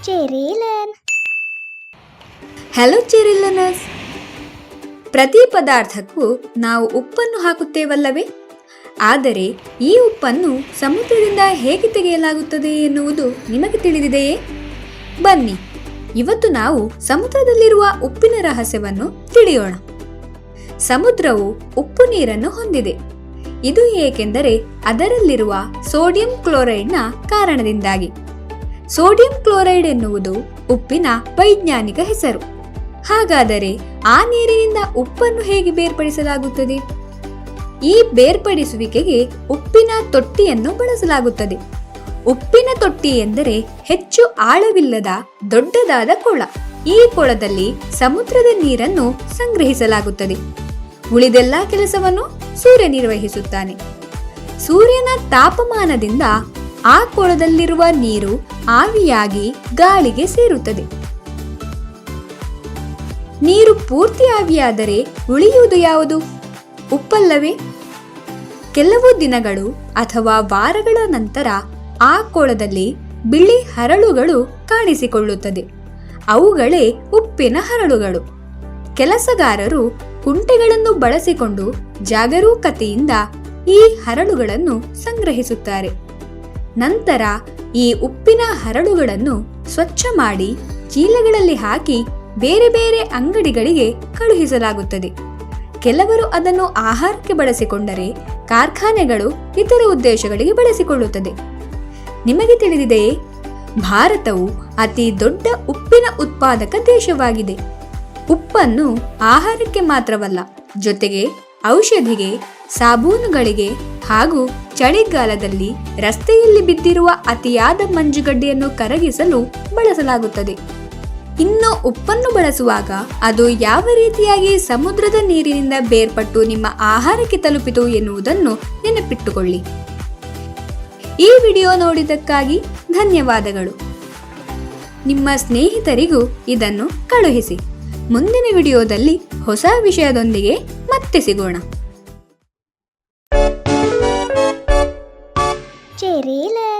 ಚೆರಿಲನ್. Hello ಚೆರಿಲನರ್ಸ್, ಪ್ರತಿ ಪದಾರ್ಥಕ್ಕೂ ನಾವು ಉಪ್ಪನ್ನು ಹಾಕುತ್ತೇವಲ್ಲವೇ? ಆದರೆ ಈ ಉಪ್ಪನ್ನು ಸಮುದ್ರದಿಂದ ಹೇಗೆ ತೆಗೆಯಲಾಗುತ್ತದೆ ಎನ್ನುವುದು ನಿಮಗೆ ತಿಳಿದಿದೆಯೇ? ಬನ್ನಿ, ಇವತ್ತು ನಾವು ಸಮುದ್ರದಲ್ಲಿರುವ ಉಪ್ಪಿನ ರಹಸ್ಯವನ್ನು ತಿಳಿಯೋಣ. ಸಮುದ್ರವು ಉಪ್ಪು ನೀರನ್ನು ಹೊಂದಿದೆ. ಇದು ಏಕೆಂದರೆ ಅದರಲ್ಲಿರುವ ಸೋಡಿಯಂ ಕ್ಲೋರೈಡ್ನ ಕಾರಣದಿಂದಾಗಿ. ಸೋಡಿಯಂ ಕ್ಲೋರೈಡ್ ಎನ್ನುವುದು ಉಪ್ಪಿನ ವೈಜ್ಞಾನಿಕ ಹೆಸರು. ಹಾಗಾದರೆ ಆ ನೀರಿನಿಂದ ಉಪ್ಪನ್ನು ಹೇಗೆ ಬೇರ್ಪಡಿಸಲಾಗುತ್ತದೆ? ಈ ಬೇರ್ಪಡಿಸುವಿಕೆಗೆ ಉಪ್ಪಿನ ತೊಟ್ಟಿಯನ್ನು ಬಳಸಲಾಗುತ್ತದೆ. ಉಪ್ಪಿನ ತೊಟ್ಟಿ ಎಂದರೆ ಹೆಚ್ಚು ಆಳವಿಲ್ಲದ ದೊಡ್ಡದಾದ ಕೊಳ. ಈ ಕೊಳದಲ್ಲಿ ಸಮುದ್ರದ ನೀರನ್ನು ಸಂಗ್ರಹಿಸಲಾಗುತ್ತದೆ. ಉಳಿದೆಲ್ಲ ಕೆಲಸವನ್ನು ಸೂರ್ಯ ನಿರ್ವಹಿಸುತ್ತಾನೆ. ಸೂರ್ಯನ ತಾಪಮಾನದಿಂದ ಆ ಕೊಳದಲ್ಲಿರುವ ನೀರು ಆವಿಯಾಗಿ ಗಾಳಿಗೆ ಸೇರುತ್ತದೆ. ನೀರು ಪೂರ್ತಿ ಆವಿಯಾದರೆ ಉಳಿಯುವುದು ಯಾವುದು? ಉಪ್ಪಲ್ಲವೇ? ಕೆಲವು ದಿನಗಳು ಅಥವಾ ವಾರಗಳ ನಂತರ ಆ ಕೊಳದಲ್ಲಿ ಬಿಳಿ ಹರಳುಗಳು ಕಾಣಿಸಿಕೊಳ್ಳುತ್ತದೆ. ಅವುಗಳೇ ಉಪ್ಪಿನ ಹರಳುಗಳು. ಕೆಲಸಗಾರರು ಕುಂಟೆಗಳನ್ನು ಬಳಸಿಕೊಂಡು ಜಾಗರೂಕತೆಯಿಂದ ಈ ಹರಳುಗಳನ್ನು ಸಂಗ್ರಹಿಸುತ್ತಾರೆ. ನಂತರ ಈ ಉಪ್ಪಿನ ಹರಳುಗಳನ್ನು ಸ್ವಚ್ಛ ಮಾಡಿ ಚೀಲಗಳಲ್ಲಿ ಹಾಕಿ ಬೇರೆ ಬೇರೆ ಅಂಗಡಿಗಳಿಗೆ ಕಳುಹಿಸಲಾಗುತ್ತದೆ. ಕೆಲವರು ಅದನ್ನು ಆಹಾರಕ್ಕೆ ಬಳಸಿಕೊಂಡರೆ ಕಾರ್ಖಾನೆಗಳು ಇತರ ಉದ್ದೇಶಗಳಿಗೆ ಬಳಸಿಕೊಳ್ಳುತ್ತದೆ. ನಿಮಗೆ ತಿಳಿದಿದೆಯೇ? ಭಾರತವು ಅತಿ ದೊಡ್ಡ ಉಪ್ಪಿನ ಉತ್ಪಾದಕ ದೇಶವಾಗಿದೆ. ಉಪ್ಪನ್ನು ಆಹಾರಕ್ಕೆ ಮಾತ್ರವಲ್ಲ, ಜೊತೆಗೆ ಔಷಧಿಗೆ, ಸಾಬೂನುಗಳಿಗೆ ಹಾಗೂ ಚಳಿಗಾಲದಲ್ಲಿ ರಸ್ತೆಯಲ್ಲಿ ಬಿದ್ದಿರುವ ಅತಿಯಾದ ಮಂಜುಗಡ್ಡೆಯನ್ನು ಕರಗಿಸಲು ಬಳಸಲಾಗುತ್ತದೆ. ಇನ್ನು ಉಪ್ಪನ್ನು ಬಳಸುವಾಗ ಅದು ಯಾವ ರೀತಿಯಾಗಿ ಸಮುದ್ರದ ನೀರಿನಿಂದ ಬೇರ್ಪಟ್ಟು ನಿಮ್ಮ ಆಹಾರಕ್ಕೆ ತಲುಪಿತು ಎನ್ನುವುದನ್ನು ನೆನಪಿಟ್ಟುಕೊಳ್ಳಿ. ಈ ವಿಡಿಯೋ ನೋಡಿದ್ದಕ್ಕಾಗಿ ಧನ್ಯವಾದಗಳು. ನಿಮ್ಮ ಸ್ನೇಹಿತರಿಗೂ ಇದನ್ನು ಕಳುಹಿಸಿ. ಮುಂದಿನ ವಿಡಿಯೋದಲ್ಲಿ ಹೊಸ ವಿಷಯದೊಂದಿಗೆ ಮತ್ತೆ ಸಿಗೋಣ. ಚೆರಿಲನ್.